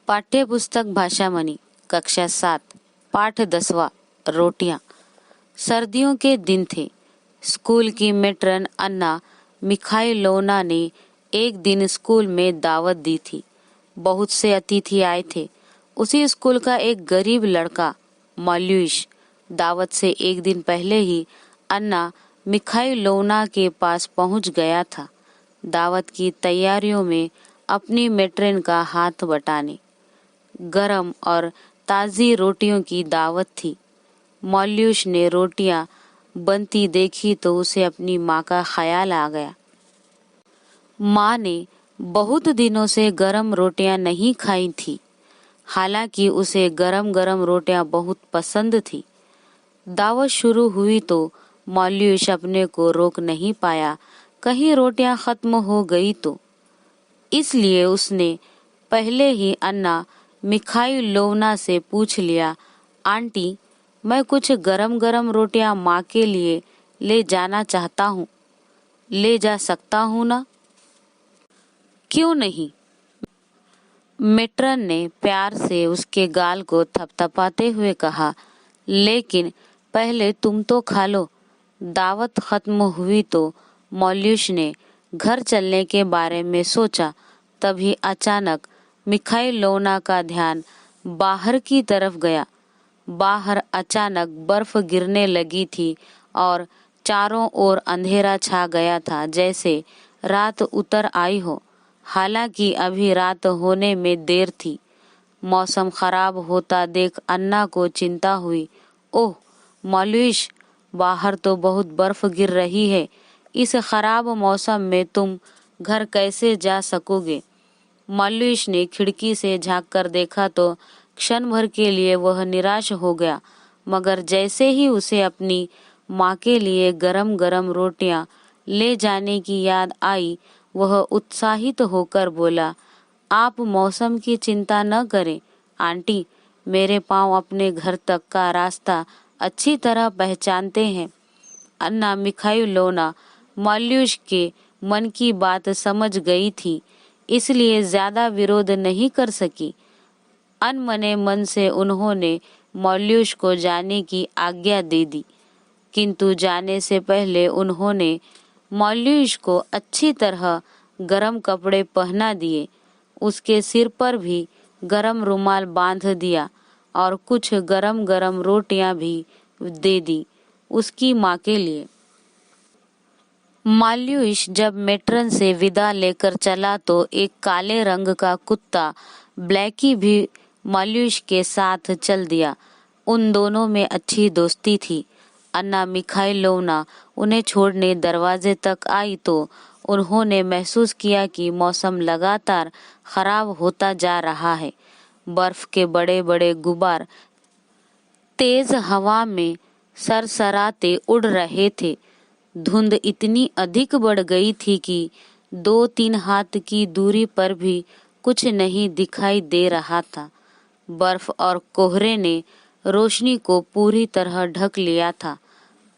पाठ्यपुस्तक भाषामणि कक्षा 7 पाठ 10वां रोटियां। सर्दियों के दिन थे। स्कूल की मेट्रन अन्ना मिखाइलोना ने एक दिन स्कूल में दावत दी थी। बहुत से अतिथि आए थे। उसी स्कूल का एक गरीब लड़का माल्यूश दावत से एक दिन पहले ही अन्ना मिखाइलोना के पास पहुंच गया था, दावत की तैयारियों में अपनी मेट्रन का हाथ बटाने। गरम और ताज़ी रोटियों की दावत थी। माल्यूश ने रोटियां बनती देखी तो उसे अपनी माँ का ख्याल आ गया। माँ ने बहुत दिनों से गरम रोटियां नहीं खाई थी, हालांकि उसे गरम गरम रोटियां बहुत पसंद थी। दावत शुरू हुई तो माल्यूश अपने को रोक नहीं पाया, कहीं रोटियां खत्म हो गई तो। इसलिए उसने पहले ही अन्ना मिखाइलोना से पूछ लिया, आंटी, मैं कुछ गरम गरम रोटियां माँ के लिए ले जाना चाहता हूँ, ले जा सकता हूँ ना? क्यों नहीं? मेट्रन ने प्यार से उसके गाल को थपथपाते हुए कहा, लेकिन पहले तुम तो खा लो। दावत खत्म हुई तो माल्यूश ने घर चलने के बारे में सोचा। तभी अचानक मिखाइलोना का ध्यान बाहर की तरफ गया। बाहर अचानक बर्फ गिरने लगी थी और चारों ओर अंधेरा छा गया था, जैसे रात उतर आई हो। हालांकि अभी रात होने में देर थी। मौसम खराब होता देख अन्ना को चिंता हुई। ओह माल्यूश, बाहर तो बहुत बर्फ गिर रही है। इस खराब मौसम में तुम घर कैसे जा सकोगे? माल्यूश ने खिड़की से झांककर देखा तो क्षण भर के लिए वह निराश हो गया, मगर जैसे ही उसे अपनी माँ के लिए गरम गरम रोटियां ले जाने की याद आई, वह उत्साहित होकर बोला, आप मौसम की चिंता न करें आंटी, मेरे पाँव अपने घर तक का रास्ता अच्छी तरह पहचानते हैं। अन्ना मिखाइलोना माल्यूश के मन की बात समझ गई थी, इसलिए ज्यादा विरोध नहीं कर सकी। अनमने मन से उन्होंने माल्यूश को जाने की आज्ञा दे दी, किंतु जाने से पहले उन्होंने माल्यूश को अच्छी तरह गरम कपड़े पहना दिए। उसके सिर पर भी गरम रुमाल बांध दिया और कुछ गरम गरम रोटियां भी दे दी उसकी माँ के लिए। माल्यूश जब मेट्रन से विदा लेकर चला तो एक काले रंग का कुत्ता ब्लैकी भी माल्यूश के साथ चल दिया। उन दोनों में अच्छी दोस्ती थी। अन्ना मिखाइलोना उन्हें छोड़ने दरवाजे तक आई तो उन्होंने महसूस किया कि मौसम लगातार खराब होता जा रहा है। बर्फ के बड़े बड़े गुब्बार तेज हवा में सरसराते उड़ रहे थे। धुंध इतनी अधिक बढ़ गई थी कि 2-3 हाथ की दूरी पर भी कुछ नहीं दिखाई दे रहा था। बर्फ और कोहरे ने रोशनी को पूरी तरह ढक लिया था।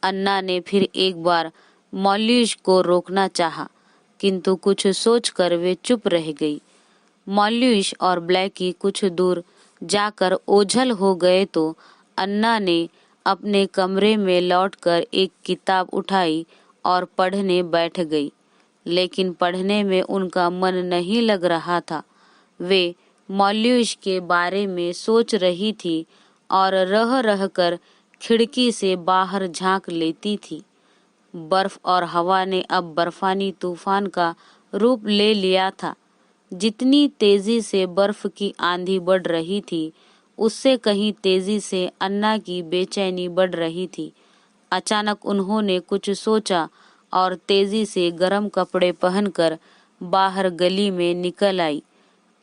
अन्ना ने फिर एक बार माल्यूश को रोकना चाहा, किंतु कुछ सोचकर वे चुप रह गई। माल्यूश और ब्लैकी कुछ दूर जाकर ओझल हो गए तो अन्ना ने अपने कमरे में लौटकर एक किताब उठाई और पढ़ने बैठ गई, लेकिन पढ़ने में उनका मन नहीं लग रहा था। वे माल्यूश के बारे में सोच रही थी और रह रहकर खिड़की से बाहर झांक लेती थी। बर्फ और हवा ने अब बर्फानी तूफान का रूप ले लिया था। जितनी तेजी से बर्फ की आंधी बढ़ रही थी, उससे कहीं तेजी से अन्ना की बेचैनी बढ़ रही थी। अचानक उन्होंने कुछ सोचा और तेजी से गर्म कपड़े पहनकर बाहर गली में निकल आई,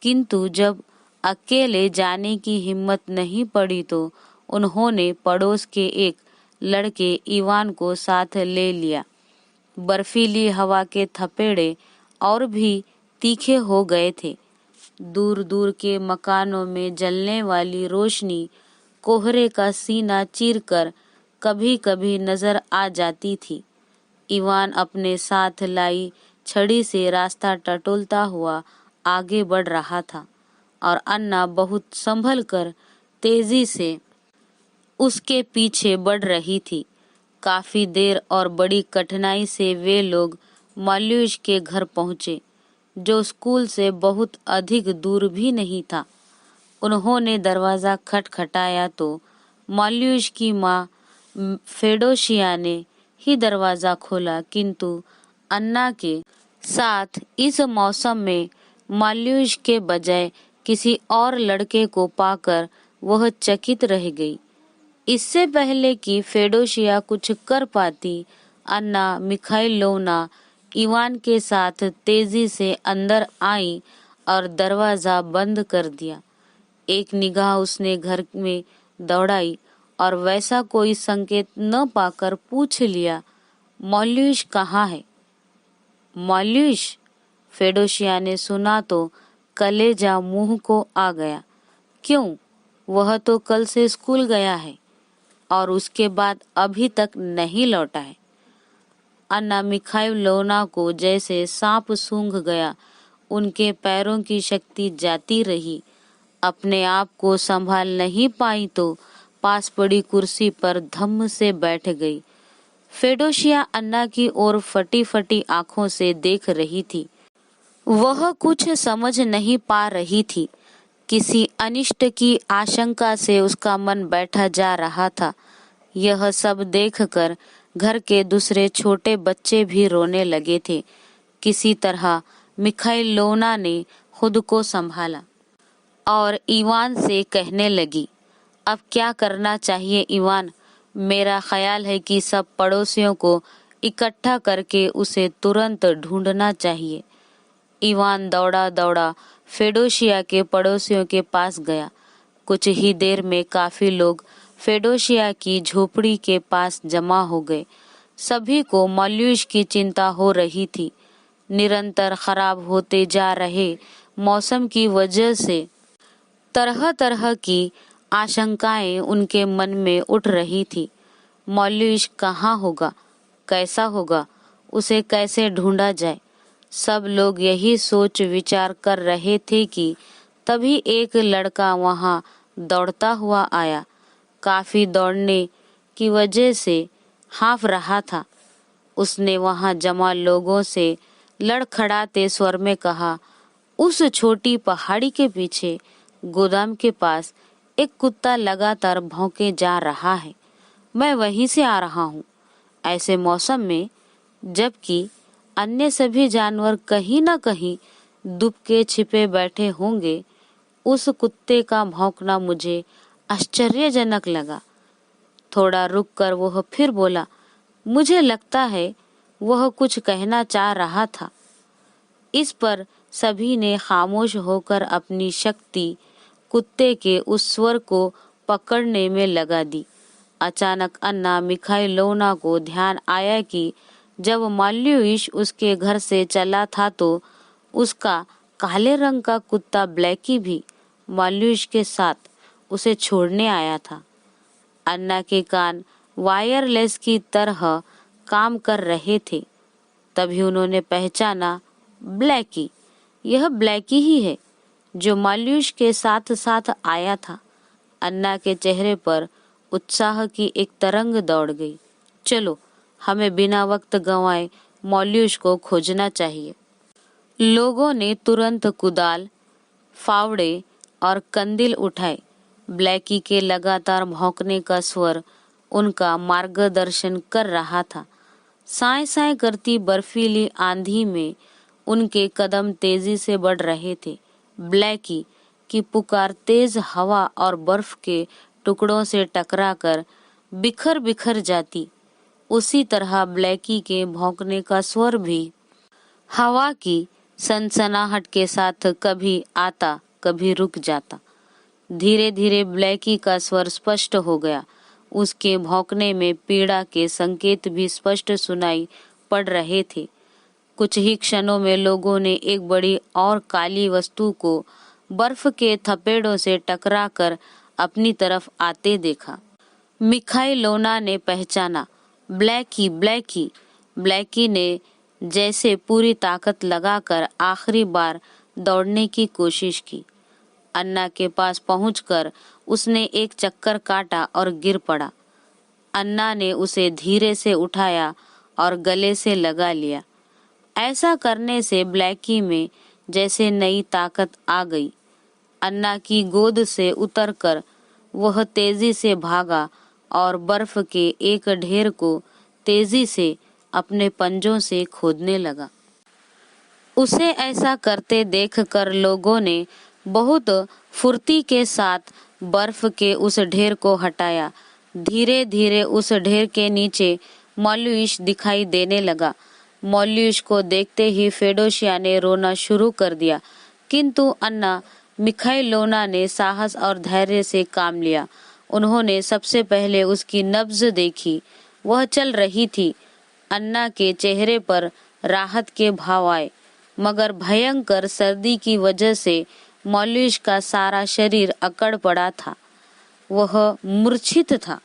किंतु जब अकेले जाने की हिम्मत नहीं पड़ी तो उन्होंने पड़ोस के एक लड़के इवान को साथ ले लिया। बर्फीली हवा के थपेड़े और भी तीखे हो गए थे। दूर दूर के मकानों में जलने वाली रोशनी कोहरे का सीना चीरकर कभी कभी नजर आ जाती थी। इवान अपने साथ लाई छड़ी से रास्ता टटोलता हुआ आगे बढ़ रहा था। और अन्ना बहुत संभल कर तेजी से उसके पीछे बढ़ रही थी। काफी देर और बड़ी कठिनाई से वे लोग माल्यूष के घर पहुंचे, जो स्कूल से बहुत अधिक दूर भी नहीं था। उन्होंने दरवाजा खटखटाया तो माल्यूष की माँ फेडोशिया ने ही दरवाजा खोला, किंतु अन्ना के साथ इस मौसम में माल्यूष के बजाय किसी और लड़के को पाकर वह चकित रह गई। इससे पहले कि फेडोशिया कुछ कर पाती, अन्ना मिखाइलोवना इवान के साथ तेजी से अंदर आई और दरवाजा बंद कर दिया। एक निगाह उसने घर में दौड़ाई और वैसा कोई संकेत न पाकर पूछ लिया, माल्यूष कहाँ है? माल्यूष? फेडोशिया ने सुना तो कलेजा मुंह को आ गया। क्यों? वह तो कल से स्कूल गया है और उसके बाद अभी तक नहीं लौटा है। अन्ना मिखाइलोवना को जैसे सांप सूंघ गया। उनके पैरों की शक्ति जाती रही। अपने आप को संभाल नहीं पाई तो पास पड़ी कुर्सी पर धम्म से बैठ गई। फेडोशिया अन्ना की ओर फटी फटी आंखों से देख रही थी। वह कुछ समझ नहीं पा रही थी। किसी अनिष्ट की आशंका से उसका मन बैठा जा रहा था। यह सब देखकर घर के दूसरे छोटे बच्चे भी रोने लगे थे। किसी तरह मिखाइलोवना ने खुद को संभाला और इवान से कहने लगी, अब क्या करना चाहिए इवान? मेरा ख्याल है कि सब पड़ोसियों को इकट्ठा करके उसे तुरंत ढूंढना चाहिए। इवान दौड़ा दौड़ा फेडोशिया के पड़ोसियों के पास गया। कुछ ही देर में काफी लोग फेडोशिया की झोपड़ी के पास जमा हो गए। सभी को माल्यूष की चिंता हो रही थी। निरंतर खराब होते जा रहे मौसम की वजह से तरह तरह की आशंकाएं उनके मन में उठ रही थी। माल्यूष कहाँ होगा? कैसा होगा? उसे कैसे ढूंढा जाए? सब लोग यही सोच विचार कर रहे थे कि तभी एक लड़का वहां दौड़ता हुआ आया। काफी दौड़ने की वजह से हांफ रहा था। उसने वहां जमा लोगों से लड़खड़ाते स्वर में कहा, उस छोटी पहाड़ी के पीछे गोदाम के पास एक कुत्ता लगातार भौंके जा रहा है। मैं वहीं से आ रहा हूँ। ऐसे मौसम में, जबकि अन्य सभी जानवर कहीं न कहीं दुबके छिपे बैठे होंगे, उस कुत्ते का भौंकना मुझे आश्चर्यजनक लगा। थोड़ा रुककर वह फिर बोला, मुझे लगता है वह कुछ कहना चाह रहा था। इस पर सभी ने खामोश होकर अपनी शक्ति कुत्ते के उस स्वर को पकड़ने में लगा दी। अचानक अन्ना मिखाइलोवना को ध्यान आया कि जब माल्यूष उसके घर से चला था तो उसका काले रंग का कुत्ता ब्लैकी भी माल्यूष के साथ उसे छोड़ने आया था। अन्ना के कान वायरलेस की तरह काम कर रहे थे। तभी उन्होंने पहचाना, ब्लैकी, यह ब्लैकी ही है जो माल्यूष के साथ साथ आया था। अन्ना के चेहरे पर उत्साह की एक तरंग दौड़ गई। चलो, हमें बिना वक्त गंवाए माल्यूष को खोजना चाहिए। लोगों ने तुरंत कुदाल, फावड़े और कंदील उठाए। ब्लैकी के लगातार भौंकने का स्वर उनका मार्गदर्शन कर रहा था। साए साए करती बर्फीली आंधी में उनके कदम तेजी से बढ़ रहे थे। ब्लैकी की पुकार तेज हवा और बर्फ के टुकड़ों से टकराकर बिखर बिखर जाती। उसी तरह ब्लैकी के भौंकने का स्वर भी हवा की सनसनाहट के साथ कभी आता कभी रुक जाता। धीरे धीरे ब्लैकी का स्वर स्पष्ट हो गया। उसके भौंकने में पीड़ा के संकेत भी स्पष्ट सुनाई पड़ रहे थे। कुछ ही क्षणों में लोगों ने एक बड़ी और काली वस्तु को बर्फ के थपेड़ों से टकराकर अपनी तरफ आते देखा। मिखाइलोवना ने पहचाना, ब्लैकी, ब्लैकी। ब्लैकी ने जैसे पूरी ताकत लगाकर आखिरी बार दौड़ने की कोशिश की। अन्ना के पास पहुंचकर उसने एक चक्कर काटा और गिर पड़ा। अन्ना ने उसे धीरे से उठाया और गले से लगा लिया। ऐसा करने से ब्लैकी में जैसे नई ताकत आ गई। अन्ना की गोद से उतरकर वह तेजी से भागा और बर्फ के एक ढेर को तेजी से अपने पंजों से खोदने लगा। उसे ऐसा करते देखकर लोगों ने बहुत फुर्ती के साथ बर्फ के उस ढेर को हटाया। धीरे धीरे उस ढेर के नीचे मॉल्यूस दिखाई देने लगा। मॉल्यूस को देखते ही फेडोशिया ने रोना शुरू कर दिया, किंतु अन्ना मिखाइलोना ने साहस और धैर्य से काम लिया। उन्होंने सबसे पहले उसकी नब्ज देखी। वह चल रही थी। अन्ना के चेहरे पर राहत के भाव आए, मगर भयंकर सर्दी की वजह से मॉल्यूस का सारा शरीर अकड़ पड़ा था। वह मूर्छित था।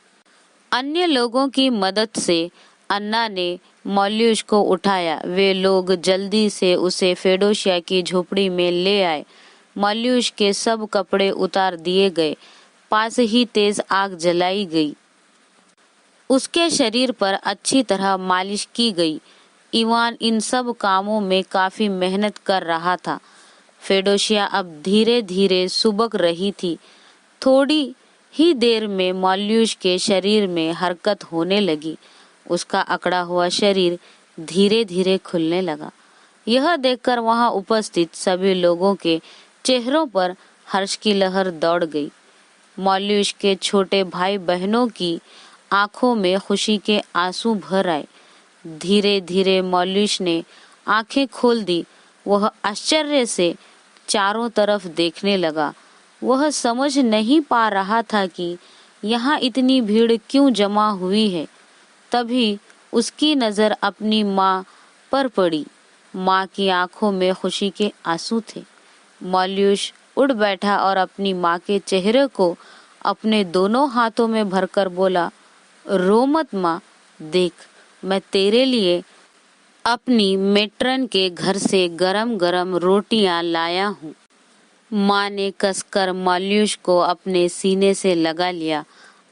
अन्य लोगों की मदद से अन्ना ने मॉल्यूस को उठाया। वे लोग जल्दी से उसे फेडोशिया की झोपड़ी में ले आए। मॉल्यूस के सब कपड़े उतार दिए गए। पास ही तेज आग जलाई गई। उसके शरीर पर अच्छी तरह मालिश की गई। इवान इन सब कामों में काफी मेहनत कर रहा था। फेडोशिया अब धीरे धीरे सुबक रही थी। थोड़ी ही देर में मॉल्यूस के शरीर में हरकत होने लगी। उसका अकड़ा हुआ शरीर धीरे धीरे खुलने लगा। यह देखकर वहां उपस्थित सभी लोगों के चेहरों पर हर्ष की लहर दौड़ गई। मॉल्यूस के छोटे भाई बहनों की आंखों में खुशी के आंसू भर आए। धीरे धीरे मॉल्यूस ने आंखें खोल दी। वह आश्चर्य से चारों तरफ देखने लगा। वह समझ नहीं पा रहा था कि यहाँ इतनी भीड़ क्यों जमा हुई है। तभी उसकी नजर अपनी माँ पर पड़ी। माँ की आंखों में खुशी के आंसू थे। मॉल्यूस उठ बैठा और अपनी माँ के चेहरे को अपने दोनों हाथों में भरकर बोला, रो मत माँ, देख मैं तेरे लिए अपनी मेट्रन के घर से गरम गरम रोटियां लाया हूँ। माँ ने कसकर मॉल्यूस को अपने सीने से लगा लिया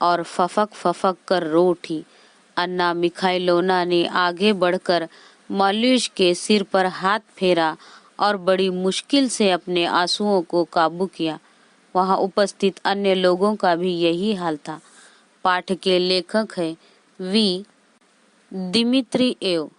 और फफक फफक कर रो उठी। अन्ना मिखाइलोना ने आगे बढ़कर मॉल्यूस के सिर पर हाथ फेरा और बड़ी मुश्किल से अपने आंसुओं को काबू किया। वहां उपस्थित अन्य लोगों का भी यही हाल था। पाठ के लेखक है वी. दिमित्रिएव।